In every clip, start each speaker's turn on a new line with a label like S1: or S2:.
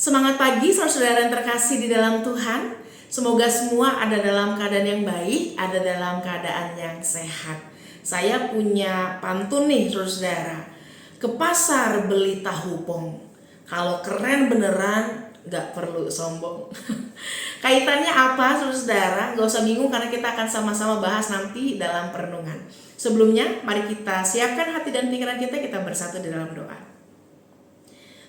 S1: Semangat pagi saudara-saudara yang terkasih di dalam Tuhan. Semoga semua ada dalam keadaan yang baik, ada dalam keadaan yang sehat. Saya punya pantun nih saudara. Ke pasar beli tahu pong. Kalau keren beneran gak perlu sombong. Kaitannya apa saudara? Gak usah bingung karena kita akan sama-sama bahas nanti dalam perenungan. Sebelumnya mari kita siapkan hati dan pikiran kita bersatu di dalam doa.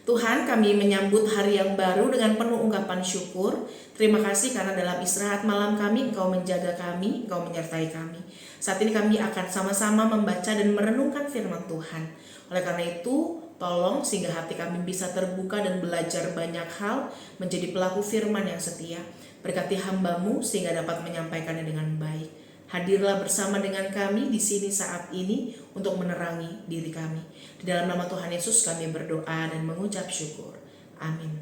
S1: Tuhan, kami menyambut hari yang baru dengan penuh ungkapan syukur. Terima kasih karena dalam istirahat malam kami, Engkau menjaga kami, Engkau menyertai kami. Saat ini kami akan sama-sama membaca dan merenungkan firman Tuhan. Oleh karena itu, tolong sehingga hati kami bisa terbuka dan belajar banyak hal, menjadi pelaku firman yang setia. Berkati hamba-Mu sehingga dapat menyampaikannya dengan baik. Hadirlah bersama dengan kami di sini saat ini untuk menerangi diri kami. Di dalam nama Tuhan Yesus kami berdoa dan mengucap syukur. Amin.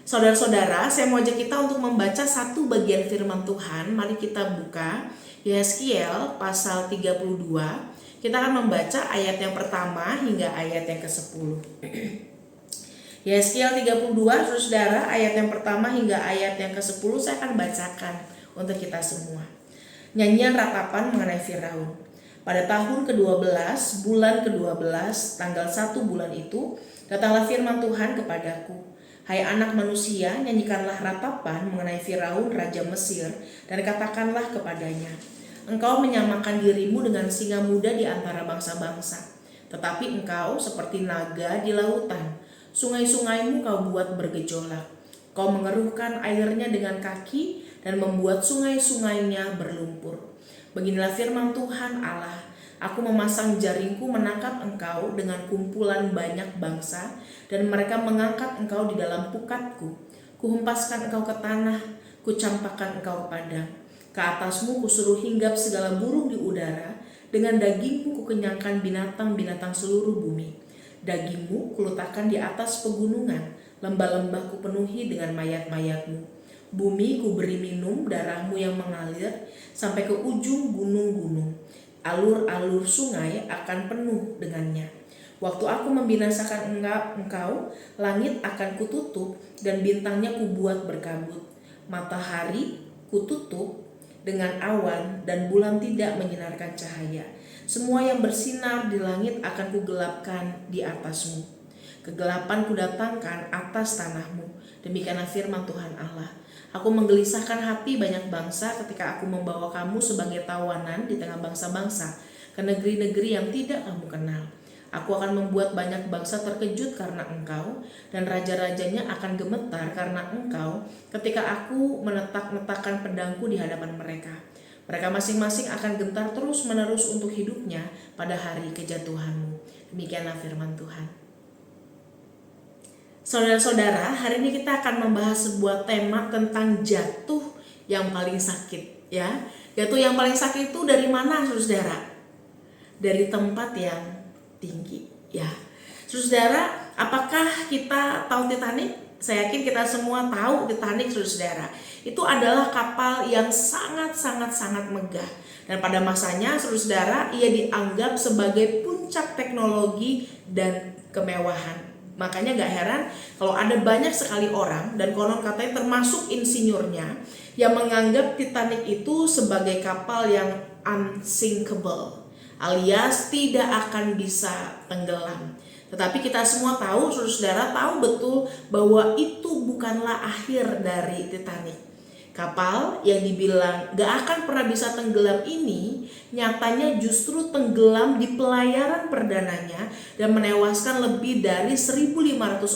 S1: Saudara-saudara, saya mau ajak kita untuk membaca satu bagian firman Tuhan. Mari kita buka Yehezkiel pasal 32. Kita akan membaca ayat yang pertama hingga ayat yang ke-10. Yehezkiel 32, saudara, ayat yang pertama hingga ayat yang ke-10 saya akan bacakan untuk kita semua. Nyanyian ratapan mengenai Firaun. Pada tahun ke-12, bulan ke-12, tanggal 1 bulan itu, datanglah firman Tuhan kepadaku. Hai anak manusia, nyanyikanlah ratapan mengenai Firaun, raja Mesir, dan katakanlah kepadanya, engkau menyamakan dirimu dengan singa muda di antara bangsa-bangsa, tetapi engkau seperti naga di lautan. Sungai-sungaimu kau buat bergejolak. Kau mengeruhkan airnya dengan kaki dan membuat sungai-sungainya berlumpur. Beginilah firman Tuhan Allah, aku memasang jaringku menangkap engkau dengan kumpulan banyak bangsa, dan mereka mengangkat engkau di dalam pukatku. Kuhempaskan engkau ke tanah, kucampakkan engkau ke padang. Ke atasmu kusuruh hinggap segala burung di udara, dengan dagingmu kukenyangkan binatang-binatang seluruh bumi. Dagingmu kuletakkan di atas pegunungan, lembah-lembah kupenuhi dengan mayat-mayatmu. Bumi ku beri minum darahmu yang mengalir sampai ke ujung gunung-gunung. Alur-alur sungai akan penuh dengannya. Waktu aku membinasakan engkau, langit akan kututup dan bintangnya kubuat berkabut. Matahari kututup dengan awan dan bulan tidak menyinarkan cahaya. Semua yang bersinar di langit akan kugelapkan di atasmu. Kegelapan kudatangkan atas tanahmu. Demikianlah firman Tuhan Allah. Aku menggelisahkan hati banyak bangsa ketika aku membawa kamu sebagai tawanan di tengah bangsa-bangsa ke negeri-negeri yang tidak kamu kenal. Aku akan membuat banyak bangsa terkejut karena engkau, dan raja-rajanya akan gemetar karena engkau ketika aku menetak-netakkan pedangku di hadapan mereka. Mereka masing-masing akan gentar terus-menerus untuk hidupnya pada hari kejatuhanmu. Demikianlah firman Tuhan. Saudara-saudara, hari ini kita akan membahas sebuah tema tentang jatuh yang paling sakit, ya. Jatuh yang paling sakit itu dari mana, saudara? Dari tempat yang tinggi, ya. Saudara, apakah kita tahu Titanic? Saya yakin kita semua tahu Titanic, saudara. Itu adalah kapal yang sangat megah. Dan pada masanya, saudara, ia dianggap sebagai puncak teknologi dan kemewahan. Makanya gak heran kalau ada banyak sekali orang, dan konon katanya termasuk insinyurnya, yang menganggap Titanic itu sebagai kapal yang unsinkable, alias tidak akan bisa tenggelam. Tetapi kita semua tahu, saudara tahu betul bahwa itu bukanlah akhir dari Titanic. Kapal yang dibilang gak akan pernah bisa tenggelam ini nyatanya justru tenggelam di pelayaran perdananya dan menewaskan lebih dari 1.500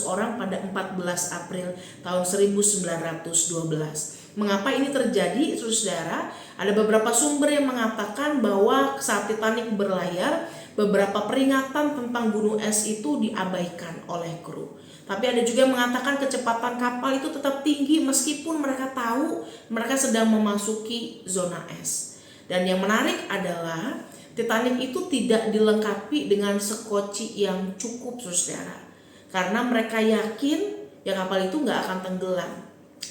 S1: orang pada 14 April tahun 1912. Mengapa ini terjadi, saudara? Ada beberapa sumber yang mengatakan bahwa saat Titanic berlayar, beberapa peringatan tentang gunung es itu diabaikan oleh kru. Tapi ada juga yang mengatakan kecepatan kapal itu tetap tinggi meskipun mereka tahu mereka sedang memasuki zona es. Dan yang menarik adalah Titanic itu tidak dilengkapi dengan sekoci yang cukup, saudara. Karena mereka yakin ya kapal itu nggak akan tenggelam.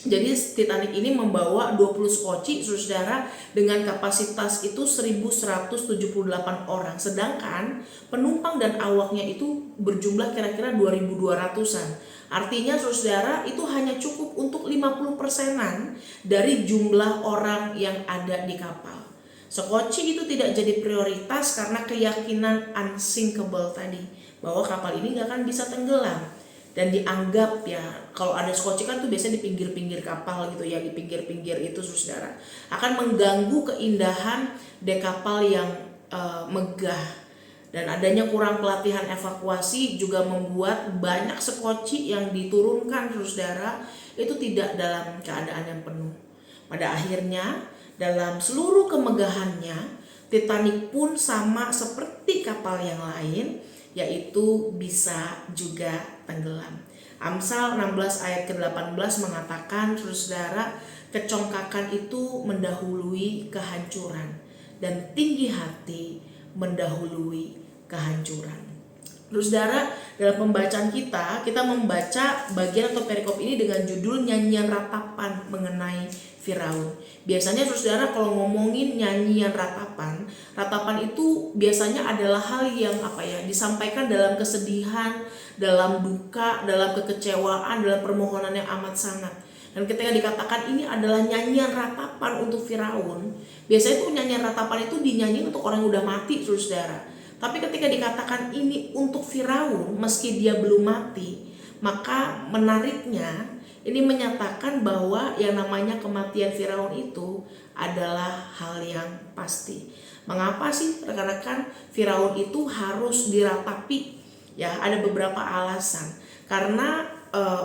S1: Jadi Titanic ini membawa 20 skoci, saudara, dengan kapasitas itu 1178 orang. Sedangkan penumpang dan awaknya itu berjumlah kira-kira 2200-an. Artinya saudara, itu hanya cukup untuk 50%-an dari jumlah orang yang ada di kapal. Skoci itu tidak jadi prioritas karena keyakinan unsinkable tadi, bahwa kapal ini gak akan bisa tenggelam. Dan dianggap ya, kalau ada skoci kan tuh biasanya di pinggir-pinggir kapal gitu ya, di pinggir-pinggir itu saudara, akan mengganggu keindahan dek kapal yang megah. Dan adanya kurang pelatihan evakuasi juga membuat banyak skoci yang diturunkan saudara itu tidak dalam keadaan yang penuh. Pada akhirnya dalam seluruh kemegahannya, Titanic pun sama seperti kapal yang lain, yaitu bisa juga tenggelam. Amsal 16 ayat ke-18 mengatakan, saudara, kecongkakan itu mendahului kehancuran dan tinggi hati mendahului kehancuran. Saudara, dalam pembacaan kita membaca bagian atau perikop ini dengan judul nyanyian ratapan mengenai Firaun. Biasanya saudara kalau ngomongin nyanyian ratapan itu biasanya adalah hal yang disampaikan dalam kesedihan, dalam duka, dalam kekecewaan, dalam permohonan yang amat sangat. Dan ketika dikatakan ini adalah nyanyian ratapan untuk Firaun, biasanya itu nyanyian ratapan itu dinyanyikan untuk orang yang udah mati, saudara. Tapi ketika dikatakan ini untuk Firaun meski dia belum mati, maka menariknya ini menyatakan bahwa yang namanya kematian Firaun itu adalah hal yang pasti. Mengapa sih rekan-rekan Firaun itu harus diratapi? Ya, ada beberapa alasan. Karena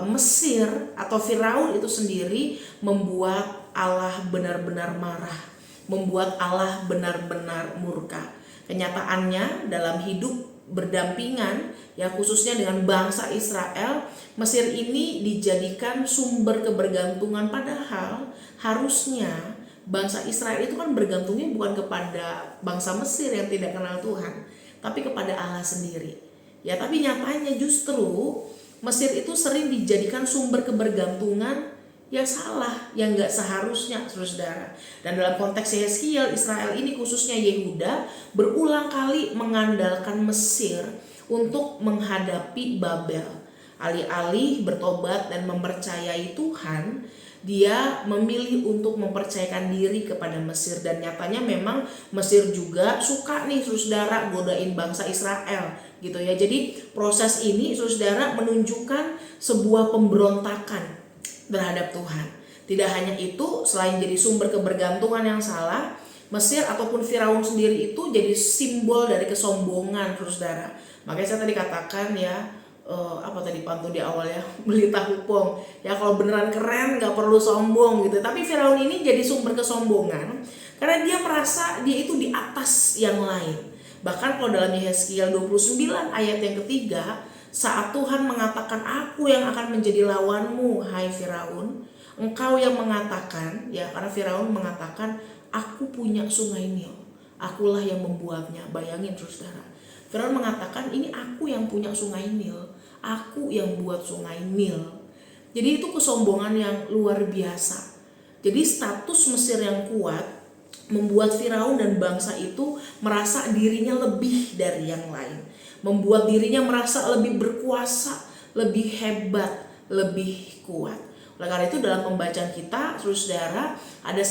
S1: Mesir atau Firaun itu sendiri membuat Allah benar-benar marah, membuat Allah benar-benar murka. Kenyataannya dalam hidup berdampingan ya, khususnya dengan bangsa Israel, Mesir ini dijadikan sumber kebergantungan, padahal harusnya bangsa Israel itu kan bergantungnya bukan kepada bangsa Mesir yang tidak kenal Tuhan, tapi kepada Allah sendiri. Ya, tapi nyatanya justru Mesir itu sering dijadikan sumber kebergantungan yang salah, yang gak seharusnya, saudara. Dan dalam konteks Yehezkiel, Israel ini khususnya Yehuda berulang kali mengandalkan Mesir untuk menghadapi Babel. Alih-alih bertobat dan mempercayai Tuhan, dia memilih untuk mempercayakan diri kepada Mesir. Dan nyatanya memang Mesir juga suka nih saudara godain bangsa Israel gitu ya. Jadi proses ini saudara menunjukkan sebuah pemberontakan terhadap Tuhan. Tidak hanya itu, selain jadi sumber kebergantungan yang salah, Mesir ataupun Firaun sendiri itu jadi simbol dari kesombongan, saudara. Makanya saya tadi katakan ya, pantun di awal ya, beli tahu pong. Ya kalau beneran keren nggak perlu sombong gitu. Tapi Firaun ini jadi sumber kesombongan karena dia merasa dia itu di atas yang lain. Bahkan kalau dalam Yehezkiel 29 ayat yang ketiga, saat Tuhan mengatakan, aku yang akan menjadi lawanmu, hai Firaun. Engkau yang mengatakan, ya karena Firaun mengatakan, aku punya sungai Nil, akulah yang membuatnya. Bayangin saudara, Firaun mengatakan, ini aku yang punya sungai Nil, aku yang buat sungai Nil. Jadi itu kesombongan yang luar biasa. Jadi status Mesir yang kuat membuat Firaun dan bangsa itu merasa dirinya lebih dari yang lain, membuat dirinya merasa lebih berkuasa, lebih hebat, lebih kuat. Oleh karena itu dalam pembacaan kita, saudara, ada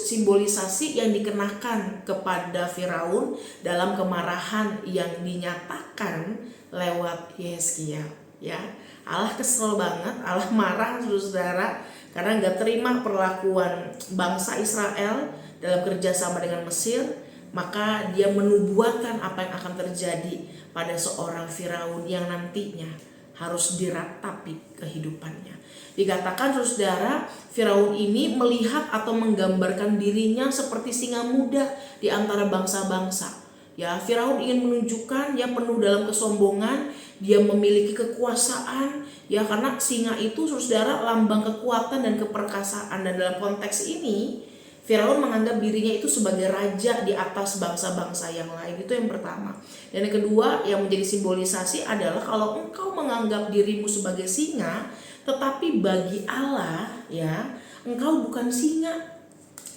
S1: simbolisasi yang dikenakan kepada Firaun dalam kemarahan yang dinyatakan lewat Yehezkiel. Ya, Allah kesel banget, Allah marah saudara, karena nggak terima perlakuan bangsa Israel dalam kerjasama dengan Mesir. Maka dia menubuatkan apa yang akan terjadi pada seorang Firaun yang nantinya harus diratapi kehidupannya. Dikatakan saudara, Firaun ini melihat atau menggambarkan dirinya seperti singa muda di antara bangsa-bangsa. Ya, Firaun ingin menunjukkan dia penuh dalam kesombongan, dia memiliki kekuasaan, ya karena singa itu saudara lambang kekuatan dan keperkasaan. Dan dalam konteks ini Firaun menganggap dirinya itu sebagai raja di atas bangsa-bangsa yang lain. Itu yang pertama. Dan yang kedua yang menjadi simbolisasi adalah kalau engkau menganggap dirimu sebagai singa, Tetapi bagi Allah, ya, engkau bukan singa,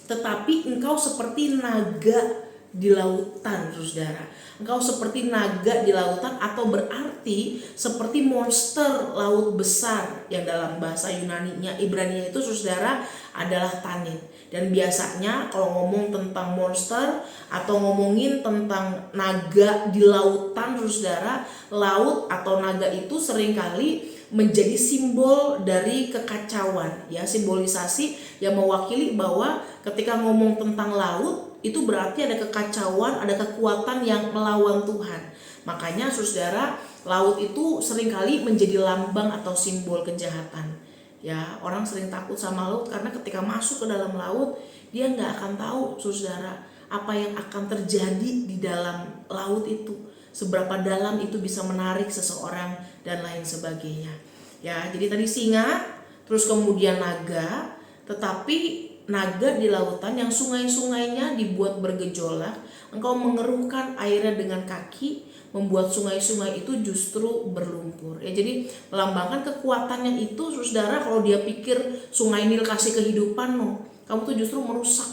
S1: tetapi engkau seperti naga di lautan, saudara. Engkau seperti naga di lautan, atau berarti seperti monster laut besar, yang dalam bahasa Yunaninya, Ibraninya itu, saudara, adalah tanit. Dan biasanya kalau ngomong tentang monster atau ngomongin tentang naga di lautan, saudara, laut atau naga itu seringkali menjadi simbol dari kekacauan, ya, simbolisasi yang mewakili bahwa ketika ngomong tentang laut itu berarti ada kekacauan, ada kekuatan yang melawan Tuhan. Makanya saudara, laut itu seringkali menjadi lambang atau simbol kejahatan. Ya, orang sering takut sama laut karena ketika masuk ke dalam laut, dia nggak akan tahu, saudara, apa yang akan terjadi di dalam laut itu, seberapa dalam itu bisa menarik seseorang dan lain sebagainya. Ya, jadi tadi singa, terus kemudian naga, tetapi naga di lautan yang sungai-sungainya dibuat bergejolak, engkau mengeruhkan airnya dengan kaki, membuat sungai-sungai itu justru berlumpur. Ya, jadi melambangkan kekuatannya itu, saudara. Kalau dia pikir sungai Nil kasih kehidupan, no, kamu tuh justru merusak.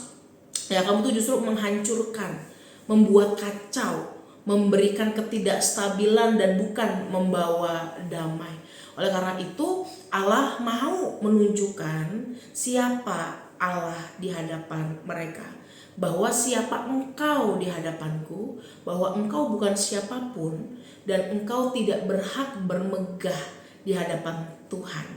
S1: Ya, kamu tuh justru menghancurkan, membuat kacau, memberikan ketidakstabilan dan bukan membawa damai. Oleh karena itu, Allah mau menunjukkan siapa Allah di hadapan mereka, bahwa siapa engkau di hadapanku, bahwa engkau bukan siapapun dan engkau tidak berhak bermegah di hadapan Tuhan,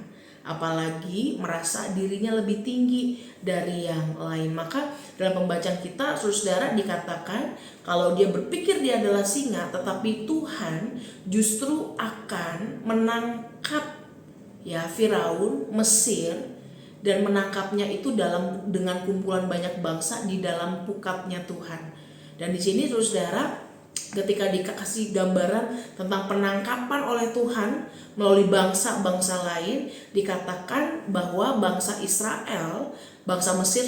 S1: apalagi merasa dirinya lebih tinggi dari yang lain. Maka dalam pembacaan kita, saudara, dikatakan kalau dia berpikir dia adalah singa, tetapi Tuhan justru akan menangkap, ya, Firaun Mesir, dan menangkapnya itu dengan kumpulan banyak bangsa di dalam pukatnya Tuhan. Dan di sini, saudara, ketika dikasih gambaran tentang penangkapan oleh Tuhan melalui bangsa-bangsa lain, dikatakan bahwa bangsa Israel, bangsa Mesir,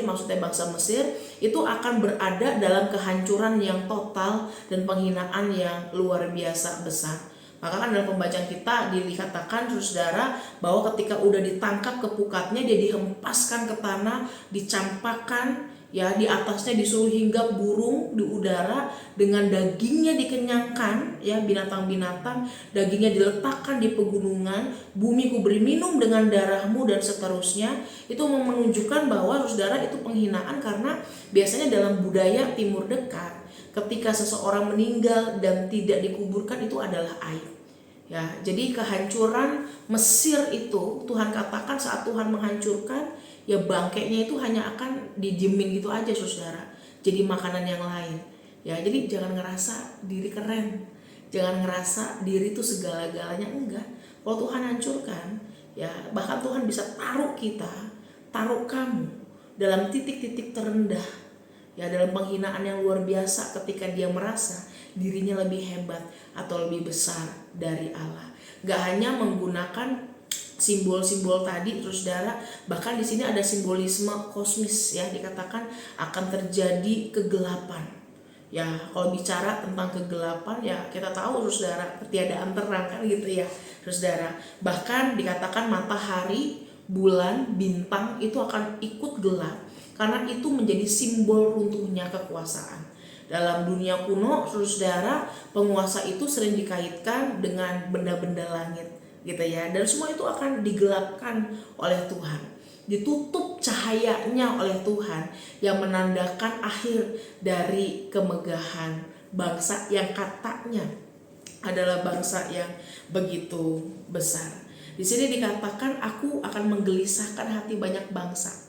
S1: maksudnya bangsa Mesir itu akan berada dalam kehancuran yang total dan penghinaan yang luar biasa besar. Maka kan dalam pembacaan kita dikatakan, saudara, bahwa ketika udah ditangkap ke pukatnya, dia dihempaskan ke tanah, dicampakkan, ya, di atasnya disuruh hinggap burung di udara, dengan dagingnya dikenyangkan, ya, binatang-binatang, dagingnya diletakkan di pegunungan, bumi kuberi minum dengan darahmu, dan seterusnya. Itu menunjukkan bahwa, saudara, itu penghinaan, karena biasanya dalam budaya Timur Dekat, ketika seseorang meninggal dan tidak dikuburkan itu adalah aib. Ya, jadi kehancuran Mesir itu Tuhan katakan saat Tuhan menghancurkan, ya, bangkainya itu hanya akan dijemin gitu aja, saudara, jadi makanan yang lain. Ya, jadi jangan ngerasa diri keren, jangan ngerasa diri itu segala-galanya, enggak. Kalau Tuhan hancurkan, ya, bahkan Tuhan bisa taruh kita, taruh kamu dalam titik-titik terendah, ya, dalam penghinaan yang luar biasa ketika dia merasa dirinya lebih hebat atau lebih besar dari Allah. Gak hanya menggunakan simbol-simbol tadi, saudara, bahkan di sini ada simbolisme kosmis, ya, dikatakan akan terjadi kegelapan. Ya, kalau bicara tentang kegelapan, ya, kita tahu, saudara, ketiadaan terang, kan gitu, ya, saudara. Bahkan dikatakan matahari, bulan, bintang itu akan ikut gelap, karena itu menjadi simbol runtuhnya kekuasaan. Dalam dunia kuno, saudara, penguasa itu sering dikaitkan dengan benda-benda langit, gitu, ya, dan semua itu akan digelapkan oleh Tuhan, ditutup cahayanya oleh Tuhan, yang menandakan akhir dari kemegahan bangsa yang katanya adalah bangsa yang begitu besar. Di sini dikatakan, aku akan menggelisahkan hati banyak bangsa.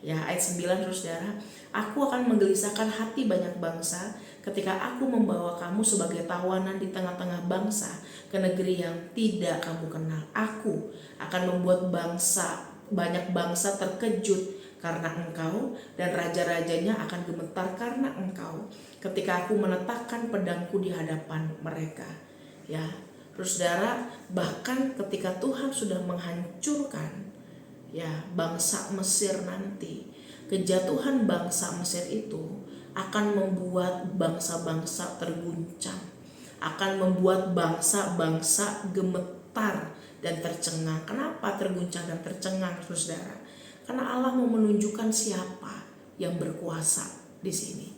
S1: Ya, ayat 9, saudara, aku akan menggelisahkan hati banyak bangsa ketika aku membawa kamu sebagai tawanan di tengah-tengah bangsa ke negeri yang tidak kamu kenal. Aku akan membuat banyak bangsa terkejut karena engkau, dan raja-rajanya akan gemetar karena engkau ketika aku meletakkan pedangku di hadapan mereka. Ya, saudara, bahkan ketika Tuhan sudah menghancurkan, ya, bangsa Mesir nanti, kejatuhan bangsa Mesir itu akan membuat bangsa-bangsa terguncang, akan membuat bangsa-bangsa gemetar gemetar dan tercengang. Kenapa terguncang dan tercengang, saudara? Karena Allah mau menunjukkan siapa yang berkuasa di sini.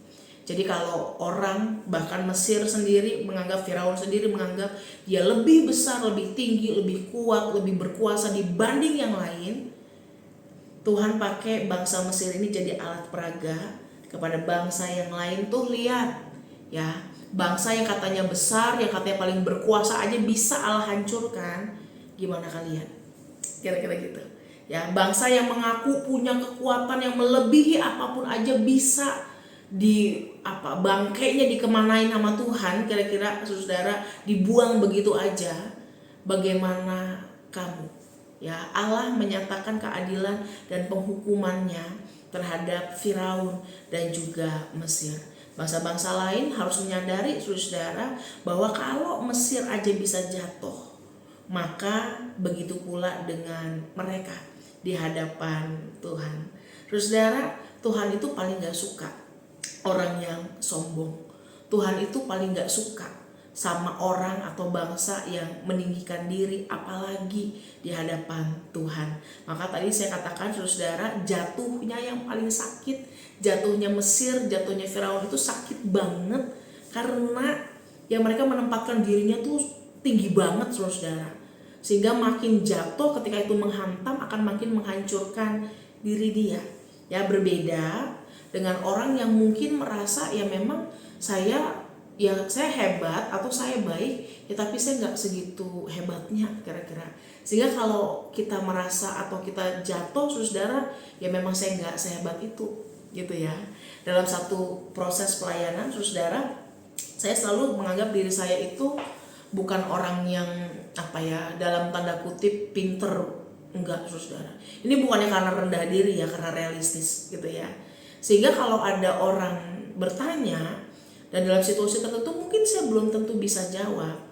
S1: Jadi kalau orang, bahkan Mesir sendiri menganggap, Firaun sendiri menganggap dia lebih besar, lebih tinggi, lebih kuat, lebih berkuasa dibanding yang lain, Tuhan pakai bangsa Mesir ini jadi alat peraga kepada bangsa yang lain. Tuh lihat ya, bangsa yang katanya besar, yang katanya paling berkuasa aja bisa Allah hancurkan. Gimana kalian? Kira-kira gitu ya. Bangsa yang mengaku punya kekuatan yang melebihi apapun aja bisa bangkainya dikemanain sama Tuhan, kira-kira saudara, dibuang begitu aja. Bagaimana kamu? Ya, Allah menyatakan keadilan dan penghukumannya terhadap Firaun dan juga Mesir. Bangsa-bangsa lain harus menyadari, saudara, bahwa kalau Mesir aja bisa jatuh, maka begitu pula dengan mereka di hadapan Tuhan. Saudara, Tuhan itu paling gak suka orang yang sombong. Tuhan itu paling gak suka sama orang atau bangsa yang meninggikan diri, apalagi di hadapan Tuhan. Maka tadi saya katakan, saudara, jatuhnya yang paling sakit, jatuhnya Mesir, jatuhnya Firaun itu sakit banget, karena yang mereka menempatkan dirinya tuh tinggi banget, saudara, sehingga makin jatuh ketika itu menghantam akan makin menghancurkan diri dia. Ya, berbeda dengan orang yang mungkin merasa ya memang saya hebat atau saya baik, ya tapi saya nggak segitu hebatnya, kira-kira. Sehingga kalau kita merasa atau kita jatuh, saudara, ya memang saya nggak sehebat itu, gitu ya. Dalam satu proses pelayanan, saudara, saya selalu menganggap diri saya itu bukan orang yang dalam tanda kutip pinter, enggak, saudara. Ini bukannya karena rendah diri ya, karena realistis, gitu ya. Sehingga kalau ada orang bertanya dan dalam situasi tertentu mungkin saya belum tentu bisa jawab,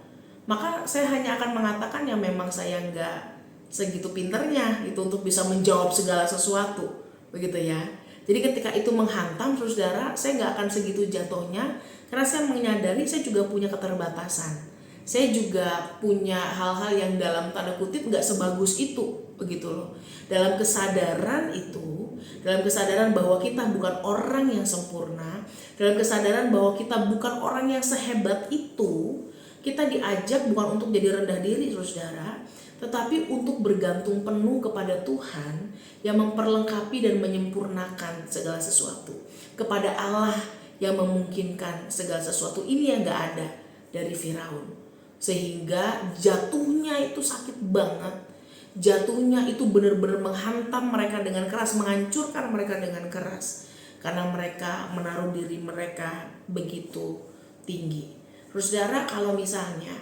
S1: maka saya hanya akan mengatakan ya memang saya nggak segitu pinternya itu untuk bisa menjawab segala sesuatu, begitu ya. Jadi ketika itu menghantam, saudara, saya nggak akan segitu jatuhnya, karena saya menyadari saya juga punya keterbatasan. Saya juga punya hal-hal yang dalam tanda kutip nggak sebagus itu, begitu loh. Dalam kesadaran itu, dalam kesadaran bahwa kita bukan orang yang sempurna, dalam kesadaran bahwa kita bukan orang yang sehebat itu, kita diajak bukan untuk jadi rendah diri, saudara, tetapi untuk bergantung penuh kepada Tuhan yang memperlengkapi dan menyempurnakan segala sesuatu, kepada Allah yang memungkinkan segala sesuatu. Ini yang gak ada dari Firaun, sehingga jatuhnya itu sakit banget. Jatuhnya itu benar-benar menghantam mereka dengan keras, menghancurkan mereka dengan keras, karena mereka menaruh diri mereka begitu tinggi. Saudara, kalau misalnya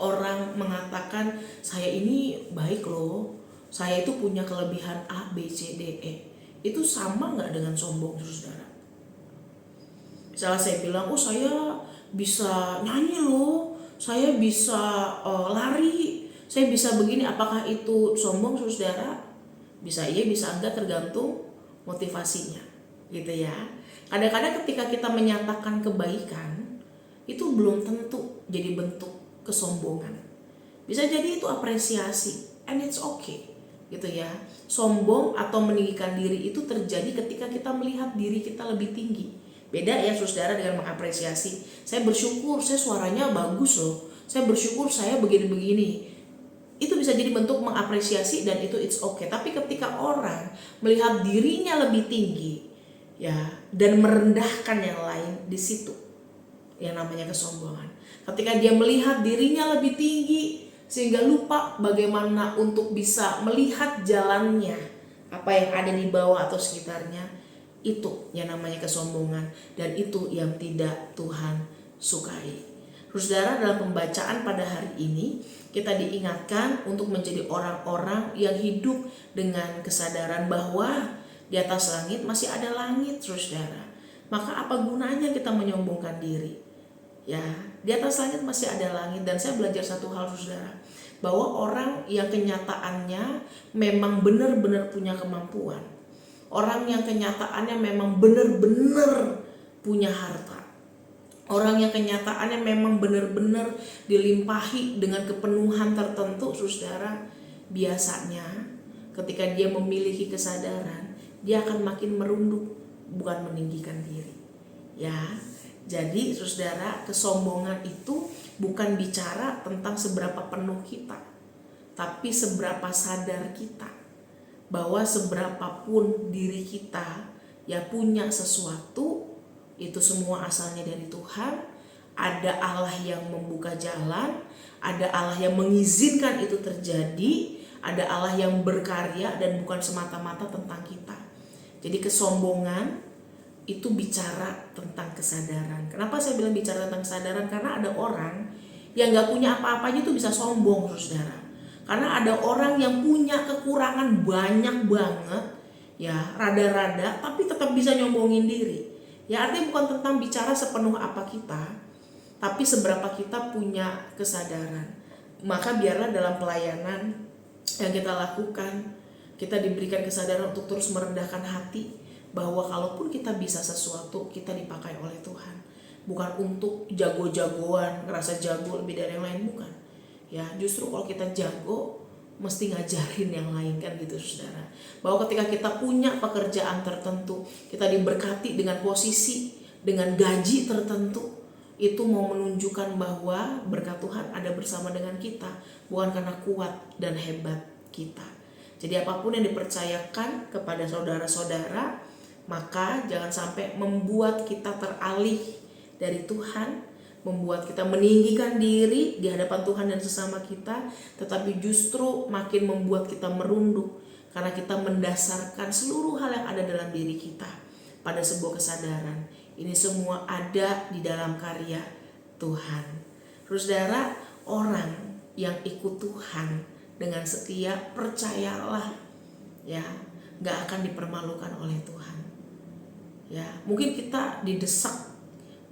S1: orang mengatakan saya ini baik loh, saya itu punya kelebihan A, B, C, D, E, itu sama gak dengan sombong, saudara? Misalnya saya bilang, oh saya bisa nyanyi loh, saya bisa lari, saya bisa begini, apakah itu sombong, saudara? Bisa iya, bisa enggak, tergantung motivasinya, gitu ya. Kadang-kadang ketika kita menyatakan kebaikan, itu belum tentu jadi bentuk kesombongan. Bisa jadi itu apresiasi, and it's okay, gitu ya. Sombong atau meninggikan diri itu terjadi ketika kita melihat diri kita lebih tinggi. Beda ya, saudara, dengan mengapresiasi. Saya bersyukur saya suaranya bagus loh, saya bersyukur saya begini-begini. Itu bisa jadi bentuk mengapresiasi dan itu it's okay. Tapi ketika orang melihat dirinya lebih tinggi ya dan merendahkan yang lain, di situ yang namanya kesombongan. Ketika dia melihat dirinya lebih tinggi sehingga lupa bagaimana untuk bisa melihat jalannya, apa yang ada di bawah atau sekitarnya, itu yang namanya kesombongan, dan itu yang tidak Tuhan sukai. Saudara, dalam pembacaan pada hari ini kita diingatkan untuk menjadi orang-orang yang hidup dengan kesadaran bahwa di atas langit masih ada langit, saudara. Maka apa gunanya kita menyombongkan diri? Ya, di atas langit masih ada langit. Dan saya belajar satu hal, saudara, bahwa orang yang kenyataannya memang benar-benar punya kemampuan, orang yang kenyataannya memang benar-benar punya harta, Orang yang kenyataannya memang benar-benar dilimpahi dengan kepenuhan tertentu, saudara, biasanya ketika dia memiliki kesadaran, dia akan makin merunduk, bukan meninggikan diri. Ya, jadi saudara, kesombongan itu bukan bicara tentang seberapa penuh kita, tapi seberapa sadar kita bahwa seberapapun diri kita ya punya sesuatu, itu semua asalnya dari Tuhan. Ada Allah yang membuka jalan, ada Allah yang mengizinkan itu terjadi, ada Allah yang berkarya dan bukan semata-mata tentang kita. Jadi kesombongan itu bicara tentang kesadaran. Kenapa saya bilang bicara tentang kesadaran? Karena ada orang yang gak punya apa-apa aja tuh bisa sombong, saudara. Karena ada orang yang punya kekurangan banyak banget, ya rada-rada, tapi tetap bisa nyombongin diri. Ya artinya bukan tentang bicara sepenuh apa kita, tapi seberapa kita punya kesadaran. Maka biarlah dalam pelayanan yang kita lakukan, kita diberikan kesadaran untuk terus merendahkan hati, bahwa kalaupun kita bisa sesuatu, kita dipakai oleh Tuhan. Bukan untuk jago-jagoan, ngerasa jago lebih dari yang lain, bukan. Ya, justru kalau kita jago, mesti ngajarin yang lain, kan gitu, saudara. Bahwa ketika kita punya pekerjaan tertentu, kita diberkati dengan posisi, dengan gaji tertentu, itu mau menunjukkan bahwa berkat Tuhan ada bersama dengan kita, bukan karena kuat dan hebat kita. Jadi apapun yang dipercayakan kepada saudara-saudara, maka jangan sampai membuat kita teralih dari Tuhan, membuat kita meninggikan diri di hadapan Tuhan dan sesama kita, tetapi justru makin membuat kita merunduk karena kita mendasarkan seluruh hal yang ada dalam diri kita pada sebuah kesadaran. Ini semua ada di dalam karya Tuhan. Saudara, orang yang ikut Tuhan dengan setia, percayalah ya, gak akan dipermalukan oleh Tuhan. Ya, mungkin kita didesak,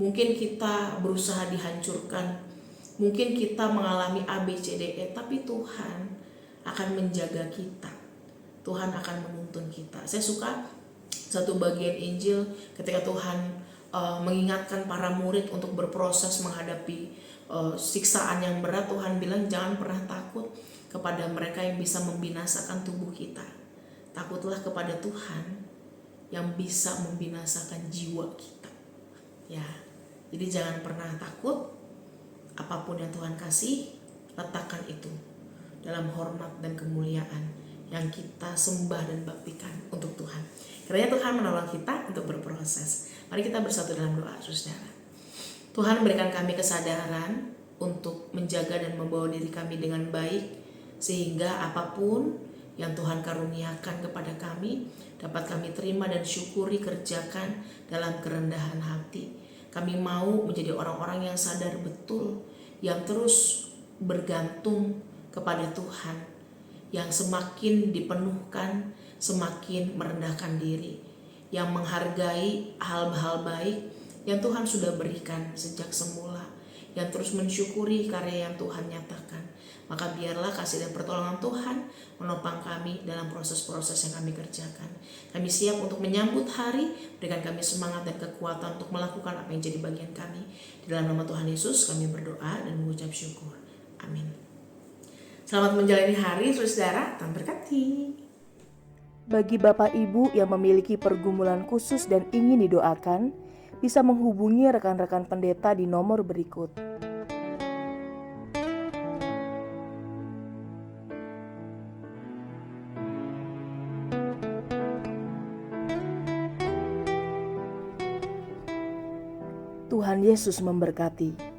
S1: mungkin kita berusaha dihancurkan, mungkin kita mengalami A, B, C, D, E, tapi Tuhan akan menjaga kita. Tuhan akan menuntun kita. Saya suka satu bagian Injil ketika Tuhan mengingatkan para murid untuk berproses menghadapi siksaan yang berat. Tuhan bilang jangan pernah takut kepada mereka yang bisa membinasakan tubuh kita. Takutlah kepada Tuhan yang bisa membinasakan jiwa kita. Ya. Jadi jangan pernah takut, apapun yang Tuhan kasih, letakkan itu dalam hormat dan kemuliaan yang kita sembah dan baktikan untuk Tuhan. Kiranya Tuhan menolong kita untuk berproses. Mari kita bersatu dalam doa, saudara. Tuhan berikan kami kesadaran untuk menjaga dan membawa diri kami dengan baik, sehingga apapun yang Tuhan karuniakan kepada kami, dapat kami terima dan syukuri, kerjakan dalam kerendahan hati. Kami mau menjadi orang-orang yang sadar betul, yang terus bergantung kepada Tuhan, yang semakin dipenuhkan, semakin merendahkan diri, yang menghargai hal-hal baik yang Tuhan sudah berikan sejak semula, yang terus mensyukuri karya yang Tuhan nyatakan. Maka biarlah kasih dan pertolongan Tuhan menopang kami dalam proses-proses yang kami kerjakan. Kami siap untuk menyambut hari, berikan kami semangat dan kekuatan untuk melakukan apa yang jadi bagian kami. Di dalam nama Tuhan Yesus kami berdoa dan mengucap syukur. Amin. Selamat menjalani hari, saudara. Tuhan berkati.
S2: Bagi Bapak Ibu yang memiliki pergumulan khusus dan ingin didoakan, bisa menghubungi rekan-rekan pendeta di nomor berikut. Tuhan Yesus memberkati.